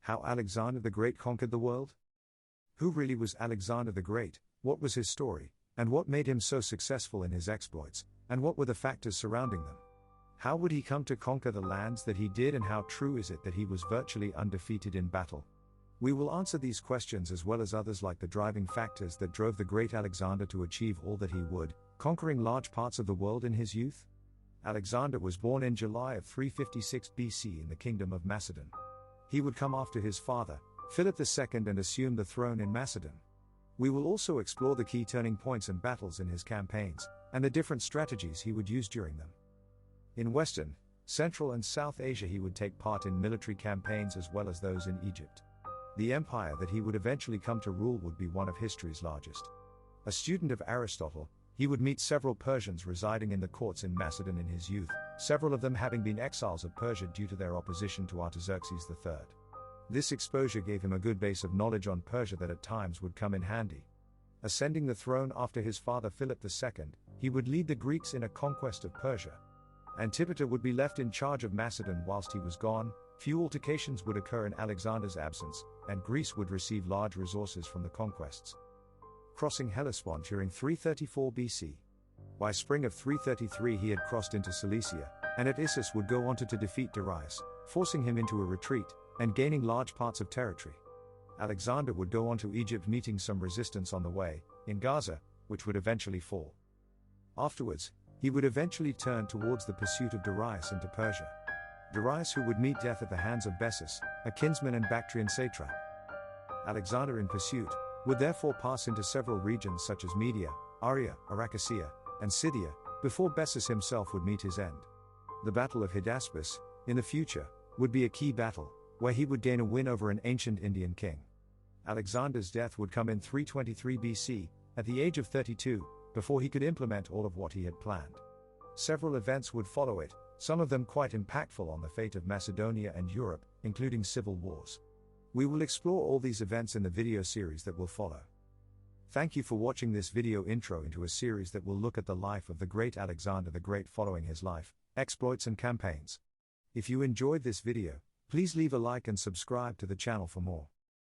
How Alexander the Great conquered the world? Who really was Alexander the Great, what was his story, and what made him so successful in his exploits, and what were the factors surrounding them? How would he come to conquer the lands that he did, and how true is it that he was virtually undefeated in battle? We will answer these questions as well as others like the driving factors that drove the great Alexander to achieve all that he would, conquering large parts of the world in his youth. Alexander was born in July of 356 BC in the kingdom of Macedon. He would come after his father, Philip II, and assume the throne in Macedon. We will also explore the key turning points and battles in his campaigns, and the different strategies he would use during them. In Western, Central and South Asia he would take part in military campaigns as well as those in Egypt. The empire that he would eventually come to rule would be one of history's largest. A student of Aristotle, he would meet several Persians residing in the courts in Macedon in his youth, several of them having been exiles of Persia due to their opposition to Artaxerxes III. This exposure gave him a good base of knowledge on Persia that at times would come in handy. Ascending the throne after his father Philip II, he would lead the Greeks in a conquest of Persia. Antipater would be left in charge of Macedon whilst he was gone. Few altercations would occur in Alexander's absence, and Greece would receive large resources from the conquests. Crossing Hellespont during 334 BC. By spring of 333 he had crossed into Cilicia, and at Issus would go on to defeat Darius, forcing him into a retreat, and gaining large parts of territory. Alexander would go on to Egypt, meeting some resistance on the way, in Gaza, which would eventually fall. Afterwards, he would eventually turn towards the pursuit of Darius into Persia. Darius who would meet death at the hands of Bessus, a kinsman and Bactrian satrap. Alexander in pursuit, would therefore pass into several regions such as Media, Aria, Arachisia, and Scythia, before Bessus himself would meet his end. The Battle of Hydaspes, in the future, would be a key battle, where he would gain a win over an ancient Indian king. Alexander's death would come in 323 BC, at the age of 32, before he could implement all of what he had planned. Several events would follow it, some of them quite impactful on the fate of Macedonia and Europe, including civil wars. We will explore all these events in the video series that will follow. Thank you for watching this video intro into a series that will look at the life of the great Alexander the Great following his life, exploits and campaigns. If you enjoyed this video, please leave a like and subscribe to the channel for more.